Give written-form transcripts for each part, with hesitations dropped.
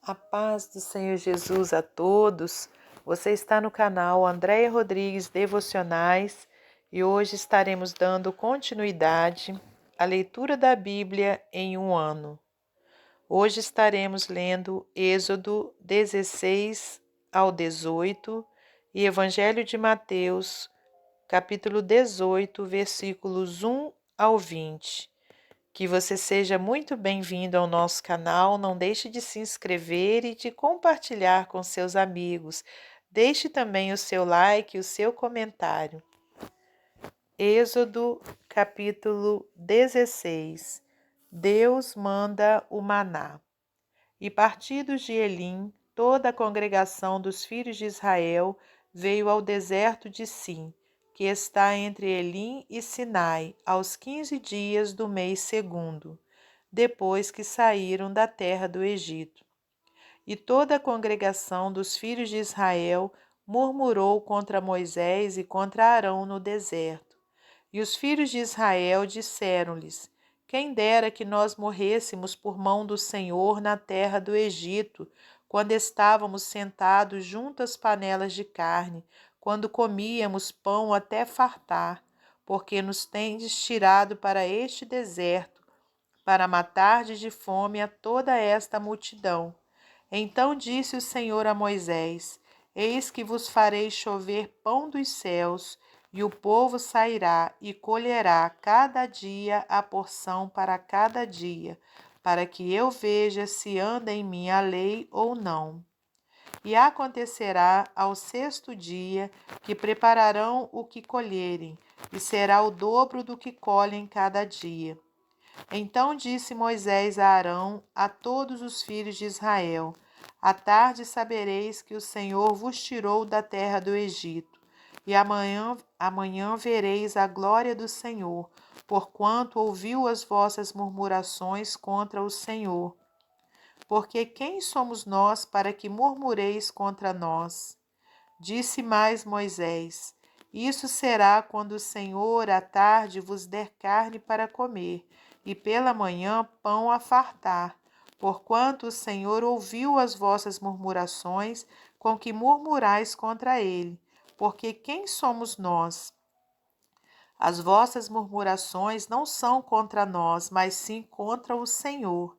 A paz do Senhor Jesus a todos. Você está no canal Andréia Rodrigues Devocionais e hoje estaremos dando continuidade à leitura da Bíblia em um ano. Hoje estaremos lendo Êxodo 16 ao 18 e Evangelho de Mateus, capítulo 18, versículos 1 ao 20. Que você seja muito bem-vindo ao nosso canal. Não deixe de se inscrever e de compartilhar com seus amigos. Deixe também o seu like e o seu comentário. Êxodo, capítulo 16. Deus manda o maná. E partidos de Elim, toda a congregação dos filhos de Israel veio ao deserto de Sim, que está entre Elim e Sinai, aos 15 dias do mês segundo, depois que saíram da terra do Egito. E toda a congregação dos filhos de Israel murmurou contra Moisés e contra Arão no deserto. E os filhos de Israel disseram-lhes: Quem dera que nós morrêssemos por mão do Senhor na terra do Egito, quando estávamos sentados junto às panelas de carne, quando comíamos pão até fartar, porque nos tendes tirado para este deserto, para matardes de fome a toda esta multidão. Então disse o Senhor a Moisés: Eis que vos farei chover pão dos céus, e o povo sairá e colherá cada dia a porção para cada dia, para que eu veja se anda em minha lei ou não. E acontecerá ao sexto dia que prepararão o que colherem, e será o dobro do que colhem cada dia. Então disse Moisés a Arão, a todos os filhos de Israel: À tarde sabereis que o Senhor vos tirou da terra do Egito, e amanhã vereis a glória do Senhor, porquanto ouviu as vossas murmurações contra o Senhor. Porque quem somos nós para que murmureis contra nós? Disse mais Moisés: Isso será quando o Senhor à tarde vos der carne para comer, e pela manhã pão a fartar, porquanto o Senhor ouviu as vossas murmurações com que murmurais contra ele. Porque quem somos nós? As vossas murmurações não são contra nós, mas sim contra o Senhor.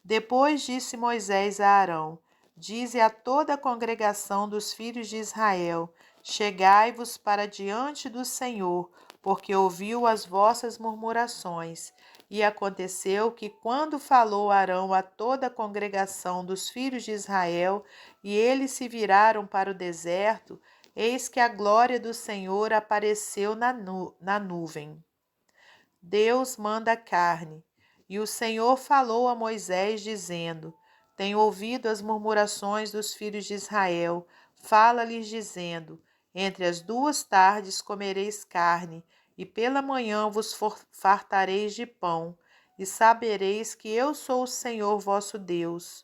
Depois disse Moisés a Arão: Dize a toda a congregação dos filhos de Israel: Chegai-vos para diante do Senhor, porque ouviu as vossas murmurações. E aconteceu que, quando falou Arão a toda a congregação dos filhos de Israel, e eles se viraram para o deserto, eis que a glória do Senhor apareceu na nuvem. Deus manda carne. E o Senhor falou a Moisés, dizendo: Tenho ouvido as murmurações dos filhos de Israel. Fala-lhes, dizendo: Entre as 2 tardes comereis carne, e pela manhã vos fartareis de pão, e sabereis que eu sou o Senhor vosso Deus.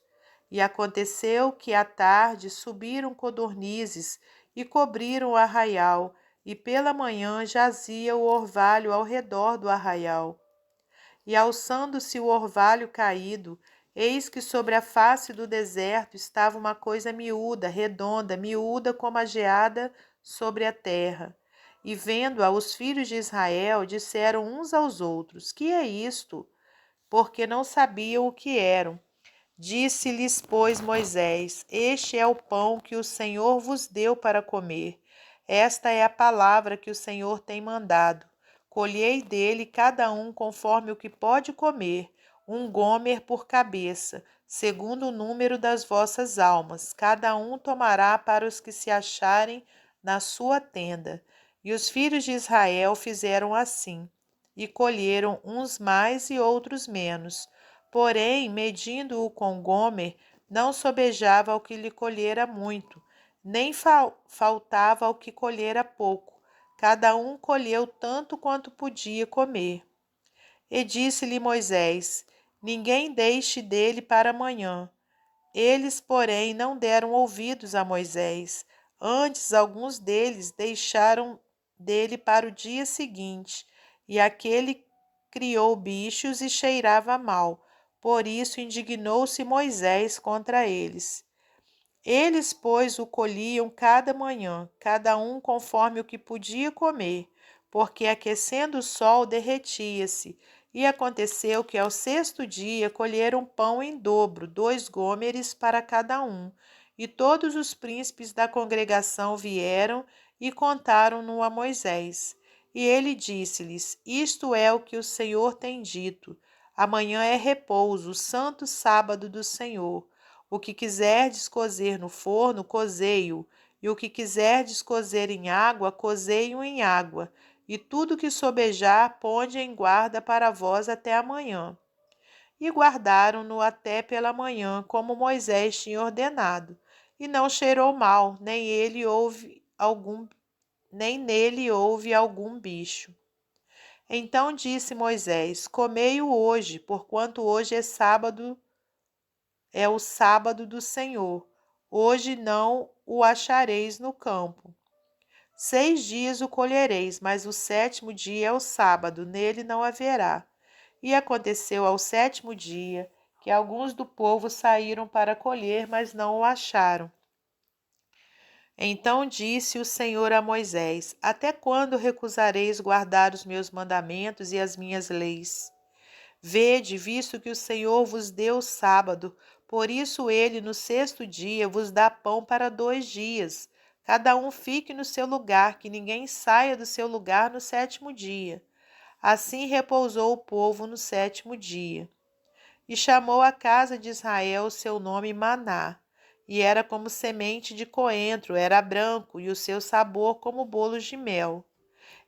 E aconteceu que à tarde subiram codornizes e cobriram o arraial, e pela manhã jazia o orvalho ao redor do arraial. E alçando-se o orvalho caído, eis que sobre a face do deserto estava uma coisa miúda, redonda, miúda como a geada sobre a terra. E vendo-a, os filhos de Israel disseram uns aos outros: Que é isto? Porque não sabiam o que eram. Disse-lhes, pois, Moisés: Este é o pão que o Senhor vos deu para comer. Esta é a palavra que o Senhor tem mandado. Colhei dele cada um conforme o que pode comer, 1 gomer por cabeça, segundo o número das vossas almas. Cada um tomará para os que se acharem na sua tenda. E os filhos de Israel fizeram assim, e colheram uns mais e outros menos. Porém, medindo-o com gomer, não sobejava ao que lhe colhera muito, nem faltava ao que colhera pouco. Cada um colheu tanto quanto podia comer. E disse-lhe Moisés: Ninguém deixe dele para amanhã. Eles, porém, não deram ouvidos a Moisés. Antes, alguns deles deixaram dele para o dia seguinte, e aquele criou bichos e cheirava mal, Por isso indignou-se Moisés contra eles. Eles, pois, o colhiam cada manhã, cada um conforme o que podia comer, porque aquecendo o sol derretia-se. E aconteceu que ao sexto dia colheram pão em dobro, 2 gômeres para cada um. E todos os príncipes da congregação vieram e contaram-no a Moisés. E ele disse-lhes: Isto é o que o Senhor tem dito. Amanhã é repouso, o santo sábado do Senhor. O que quiserdes cozer no forno, cozei-o, e o que quiserdes cozer em água, cozei-o em água, e tudo que sobejar, ponde em guarda para vós até amanhã. E guardaram-no até pela manhã, como Moisés tinha ordenado. E não cheirou mal, nem nele houve algum bicho. Então disse Moisés: Comei-o hoje, porquanto hoje é o sábado do Senhor. Hoje não o achareis no campo. 6 dias o colhereis, mas o sétimo dia é o sábado, nele não haverá. E aconteceu ao sétimo dia que alguns do povo saíram para colher, mas não o acharam. Então disse o Senhor a Moisés: Até quando recusareis guardar os meus mandamentos e as minhas leis? Vede, visto que o Senhor vos deu o sábado, por isso ele no sexto dia vos dá pão para 2 dias. Cada um fique no seu lugar, que ninguém saia do seu lugar no sétimo dia. Assim repousou o povo no sétimo dia. E chamou a casa de Israel o seu nome Maná, e era como semente de coentro, era branco, e o seu sabor como bolos de mel.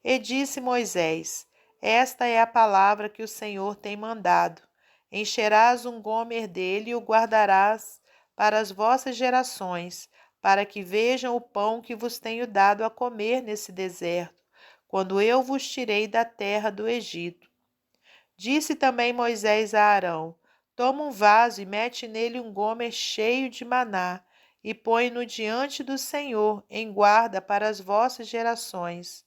E disse Moisés: Esta é a palavra que o Senhor tem mandado. Encherás um gomer dele e o guardarás para as vossas gerações, para que vejam o pão que vos tenho dado a comer nesse deserto, quando eu vos tirei da terra do Egito. Disse também Moisés a Arão: Toma um vaso e mete nele um gomer cheio de maná, e põe-no diante do Senhor, em guarda para as vossas gerações.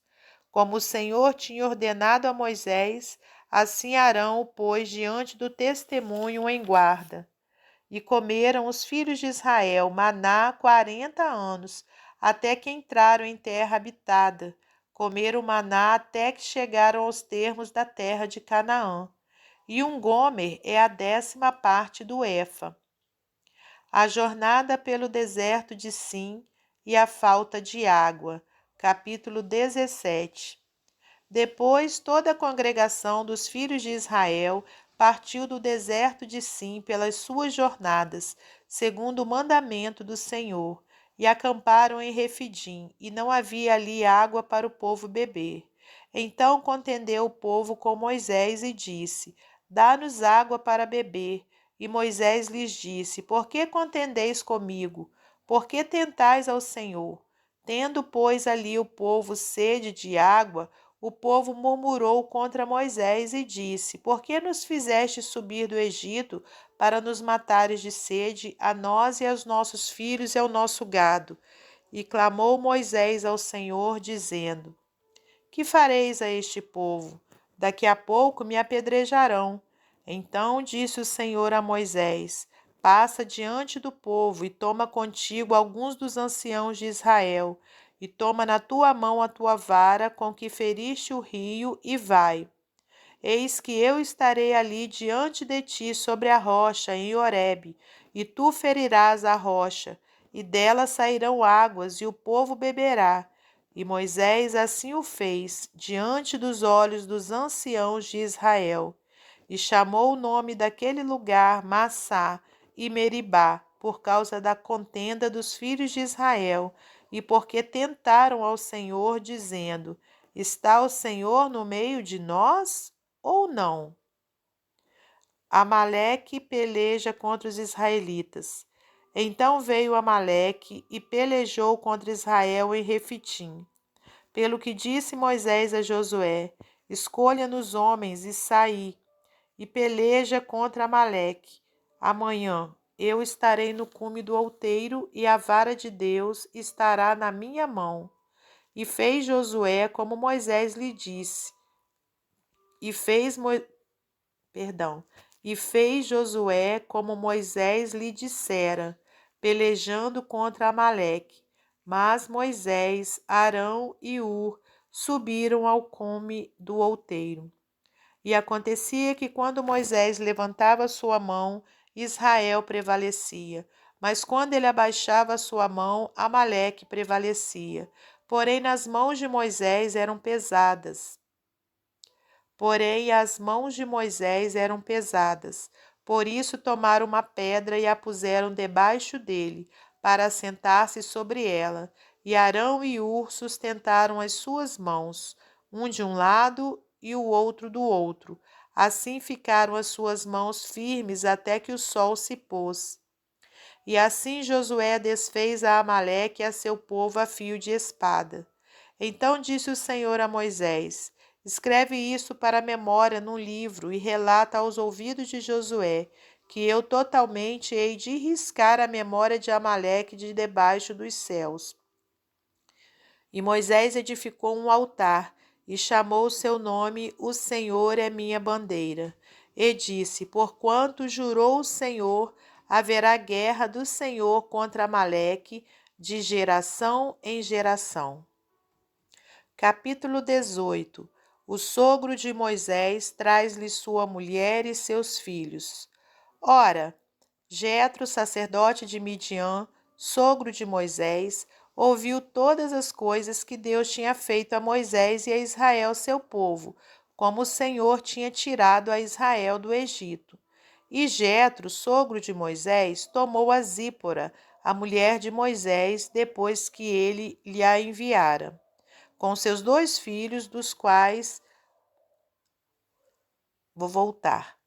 Como o Senhor tinha ordenado a Moisés, assim Arão o pôs diante do testemunho em guarda. E comeram os filhos de Israel maná 40 anos, até que entraram em terra habitada. Comeram maná até que chegaram aos termos da terra de Canaã. E um gomer é a 10ª parte do efa. A jornada pelo deserto de Sim e a falta de água. Capítulo 17. Depois toda a congregação dos filhos de Israel partiu do deserto de Sim pelas suas jornadas, segundo o mandamento do Senhor, e acamparam em Refidim, e não havia ali água para o povo beber. Então contendeu o povo com Moisés e disse: Dá-nos água para beber. E Moisés lhes disse: Por que contendeis comigo? Por que tentais ao Senhor? Tendo, pois, ali o povo sede de água, o povo murmurou contra Moisés e disse: Por que nos fizeste subir do Egito para nos matares de sede, a nós e aos nossos filhos e ao nosso gado? E clamou Moisés ao Senhor, dizendo: Que fareis a este povo? Daqui a pouco me apedrejarão. Então disse o Senhor a Moisés: Passa diante do povo e toma contigo alguns dos anciãos de Israel, e toma na tua mão a tua vara com que feriste o rio, e vai. Eis que eu estarei ali diante de ti sobre a rocha em Horebe, e tu ferirás a rocha, e dela sairão águas, e o povo beberá. E Moisés assim o fez, diante dos olhos dos anciãos de Israel. E chamou o nome daquele lugar Massá e Meribá, por causa da contenda dos filhos de Israel, e porque tentaram ao Senhor, dizendo: Está o Senhor no meio de nós ou não? Amaleque peleja contra os israelitas. Então veio Amaleque e pelejou contra Israel em Refitim. Pelo que disse Moisés a Josué: Escolha-nos homens e saí, e peleja contra Amaleque. Amanhã eu estarei no cume do outeiro, e a vara de Deus estará na minha mão. E fez Josué como Moisés lhe disse. E fez Mo... Perdão. E fez Josué como Moisés lhe dissera, pelejando contra Amaleque. Mas Moisés, Arão e Hur subiram ao cume do outeiro. E acontecia que quando Moisés levantava sua mão, Israel prevalecia. Mas quando ele abaixava sua mão, Amaleque prevalecia. Porém, nas mãos de Moisés eram pesadas. Porém, as mãos de Moisés eram pesadas. Por isso tomaram uma pedra e a puseram debaixo dele, para assentar-se sobre ela. E Arão e Hur sustentaram as suas mãos, um de um lado e o outro do outro. Assim ficaram as suas mãos firmes até que o sol se pôs. E assim Josué desfez a Amaleque e a seu povo a fio de espada. Então disse o Senhor a Moisés: Escreve isso para a memória num livro e relata aos ouvidos de Josué, que eu totalmente hei de riscar a memória de Amaleque de debaixo dos céus. E Moisés edificou um altar e chamou o seu nome: O Senhor é minha bandeira. E disse: Porquanto jurou o Senhor, haverá guerra do Senhor contra Amaleque de geração em geração. Capítulo 18. O sogro de Moisés traz-lhe sua mulher e seus filhos. Ora, Jetro, sacerdote de Midian, sogro de Moisés, ouviu todas as coisas que Deus tinha feito a Moisés e a Israel, seu povo, como o Senhor tinha tirado a Israel do Egito. E Jetro, sogro de Moisés, tomou a Zípora, a mulher de Moisés, depois que ele lhe a enviara, com seus 2 filhos, dos quais... Vou voltar.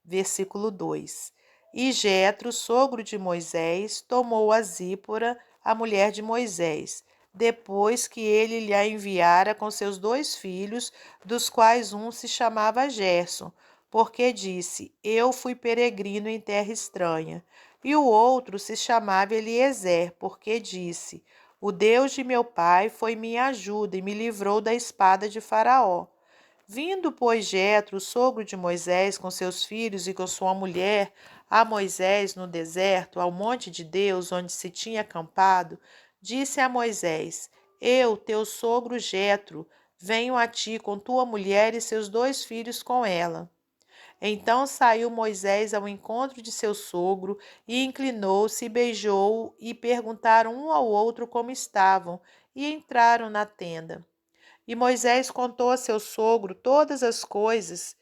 Versículo 2. E Jetro, sogro de Moisés, tomou a Zípora, a mulher de Moisés, depois que ele lhe a enviara com seus 2 filhos, dos quais um se chamava Gerson, porque disse: Eu fui peregrino em terra estranha. E o outro se chamava Eliezer, porque disse: O Deus de meu pai foi minha ajuda e me livrou da espada de Faraó. Vindo, pois, Jetro, sogro de Moisés, com seus filhos e com sua mulher, a Moisés no deserto, ao monte de Deus, onde se tinha acampado, disse a Moisés: Eu, teu sogro Jetro, venho a ti com tua mulher e seus 2 filhos com ela. Então saiu Moisés ao encontro de seu sogro e inclinou-se e beijou-o, e perguntaram um ao outro como estavam, e entraram na tenda. E Moisés contou a seu sogro todas as coisas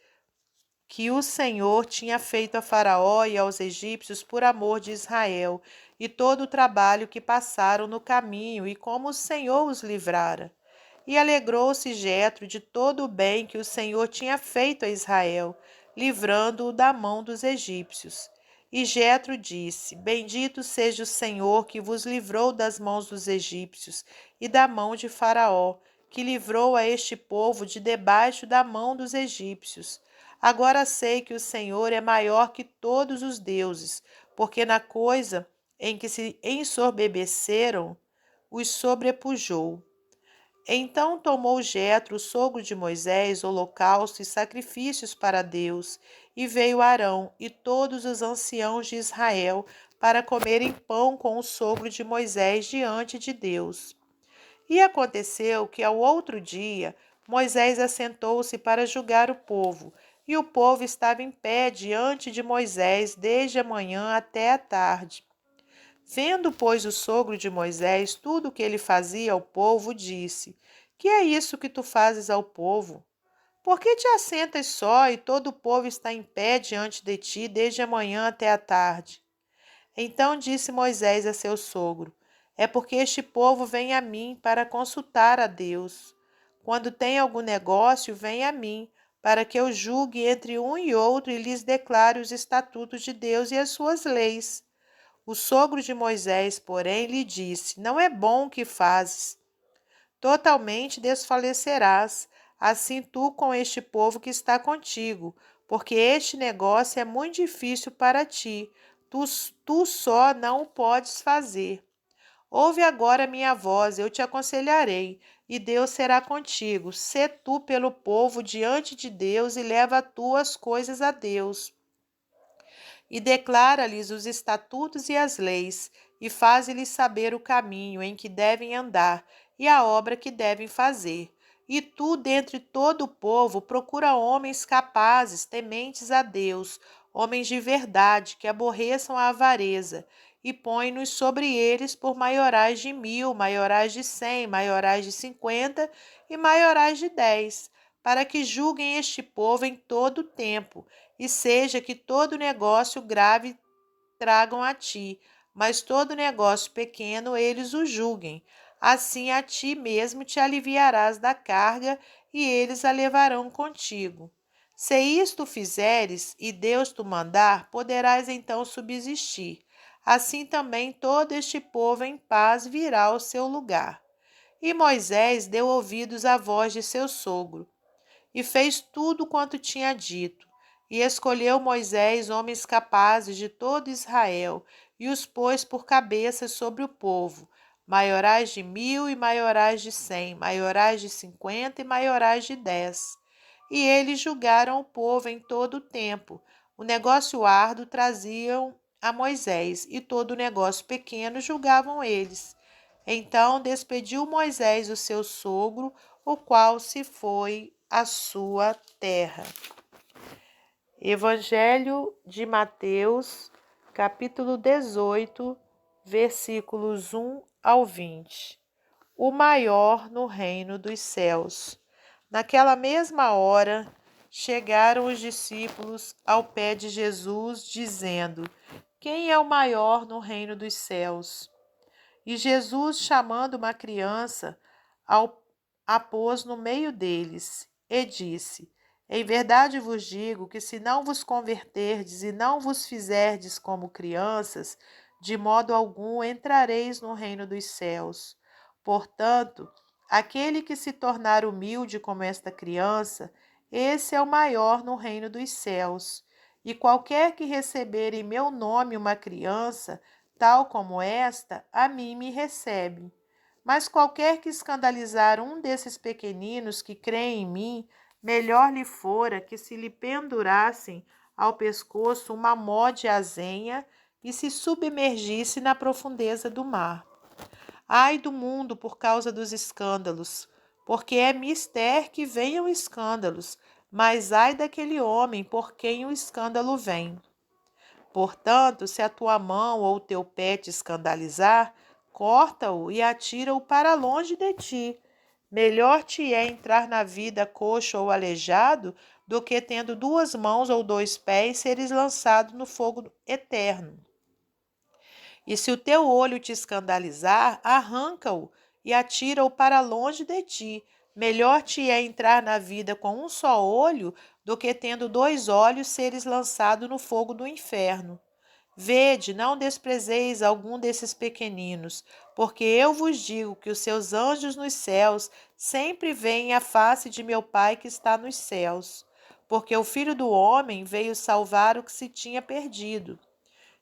que o Senhor tinha feito a Faraó e aos egípcios por amor de Israel, e todo o trabalho que passaram no caminho, e como o Senhor os livrara. E alegrou-se Jetro de todo o bem que o Senhor tinha feito a Israel, livrando-o da mão dos egípcios. E Jetro disse: Bendito seja o Senhor que vos livrou das mãos dos egípcios e da mão de Faraó, que livrou a este povo de debaixo da mão dos egípcios. Agora sei que o Senhor é maior que todos os deuses, porque na coisa em que se ensoberbeceram, os sobrepujou. Então tomou Jetro, sogro de Moisés, holocausto e sacrifícios para Deus, e veio Arão e todos os anciãos de Israel para comerem pão com o sogro de Moisés diante de Deus. E aconteceu que ao outro dia Moisés assentou-se para julgar o povo, e o povo estava em pé diante de Moisés desde a manhã até a tarde. Vendo, pois, o sogro de Moisés tudo o que ele fazia ao povo, disse: Que é isso que tu fazes ao povo? Por que te assentas só e todo o povo está em pé diante de ti desde a manhã até a tarde? Então disse Moisés a seu sogro: É porque este povo vem a mim para consultar a Deus. Quando tem algum negócio, vem a mim, para que eu julgue entre um e outro e lhes declare os estatutos de Deus e as suas leis. O sogro de Moisés, porém, lhe disse: Não é bom o que fazes. Totalmente desfalecerás, assim tu com este povo que está contigo, porque este negócio é muito difícil para ti. Tu só não o podes fazer. Ouve agora minha voz, eu te aconselharei, e Deus será contigo. Sê tu pelo povo diante de Deus e leva tu as coisas a Deus. e declara-lhes os estatutos e as leis, e faz-lhes saber o caminho em que devem andar e a obra que devem fazer. E tu, dentre todo o povo, procura homens capazes, tementes a Deus, homens de verdade, que aborreçam a avareza, e põe-nos sobre eles por maiorais de 1000, maiorais de 100, maiorais de 50 e maiorais de 10, para que julguem este povo em todo o tempo, e seja que todo negócio grave tragam a ti, mas todo negócio pequeno eles o julguem. Assim a ti mesmo te aliviarás da carga, e eles a levarão contigo. Se isto fizeres, e Deus te mandar, poderás então subsistir. Assim também todo este povo em paz virá ao seu lugar. E Moisés deu ouvidos à voz de seu sogro, e fez tudo quanto tinha dito. E escolheu Moisés homens capazes de todo Israel, e os pôs por cabeças sobre o povo, maiorais de 1000 e maiorais de 100, maiorais de 50 e maiorais de 10. E eles julgaram o povo em todo o tempo. O negócio árduo traziam a Moisés, e todo o negócio pequeno julgavam eles. Então despediu Moisés o seu sogro, o qual se foi à sua terra. Evangelho de Mateus, capítulo 18, versículos 1 ao 20. O maior no reino dos céus. Naquela mesma hora, chegaram os discípulos ao pé de Jesus, dizendo: Quem é o maior no reino dos céus? E Jesus, chamando uma criança, a pôs no meio deles, e disse: Em verdade vos digo que se não vos converterdes e não vos fizerdes como crianças, de modo algum entrareis no reino dos céus. Portanto, aquele que se tornar humilde como esta criança, esse é o maior no reino dos céus. E qualquer que receber em meu nome uma criança, tal como esta, a mim me recebe. Mas qualquer que escandalizar um desses pequeninos que creem em mim, melhor lhe fora que se lhe pendurassem ao pescoço uma mó de azenha e se submergisse na profundeza do mar. Ai do mundo por causa dos escândalos, porque é mister que venham escândalos, mas ai daquele homem por quem o escândalo vem. Portanto, se a tua mão ou o teu pé te escandalizar, corta-o e atira-o para longe de ti. Melhor te é entrar na vida coxo ou aleijado do que, tendo 2 mãos ou 2 pés, seres lançado no fogo eterno. E se o teu olho te escandalizar, arranca-o e atira-o para longe de ti. Melhor te é entrar na vida com um só olho do que, tendo 2 olhos, seres lançado no fogo do inferno. Vede, não desprezeis algum desses pequeninos, porque eu vos digo que os seus anjos nos céus sempre veem a face de meu Pai que está nos céus. Porque o Filho do Homem veio salvar o que se tinha perdido.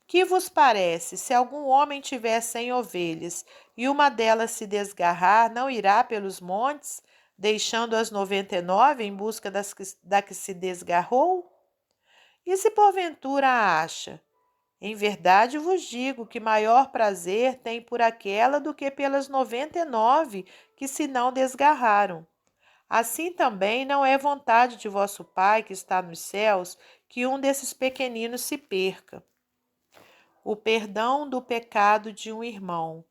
Que vos parece, se algum homem tiver 100 ovelhas e uma delas se desgarrar, não irá pelos montes, deixando as 99 em busca da que se desgarrou? E se porventura a acha? Em verdade vos digo que maior prazer tem por aquela do que pelas 99 que se não desgarraram. Assim também não é vontade de vosso Pai que está nos céus que um desses pequeninos se perca. O perdão do pecado de um irmão.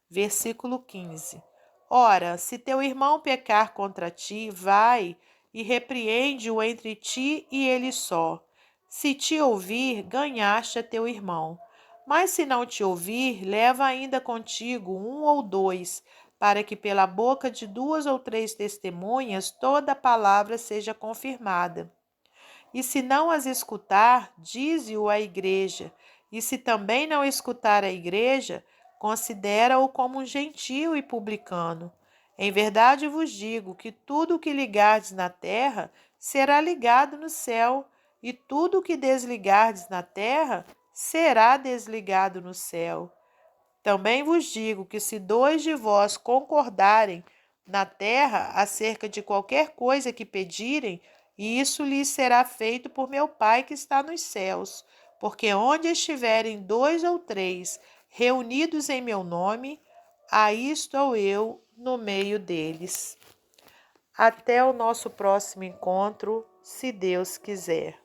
Versículo 15. Ora, se teu irmão pecar contra ti, vai e repreende-o entre ti e ele só. Se te ouvir, ganhaste a teu irmão. Mas se não te ouvir, leva ainda contigo 1 ou 2, para que pela boca de 2 ou 3 testemunhas toda a palavra seja confirmada. E se não as escutar, dize-o à igreja. E se também não escutar a igreja, considera-o como um gentio e publicano. Em verdade vos digo que tudo o que ligardes na terra será ligado no céu, e tudo o que desligardes na terra será desligado no céu. Também vos digo que se 2 de vós concordarem na terra acerca de qualquer coisa que pedirem, isso lhes será feito por meu Pai que está nos céus. porque onde estiverem 2 ou 3 reunidos em meu nome, aí estou eu no meio deles. Até o nosso próximo encontro, se Deus quiser.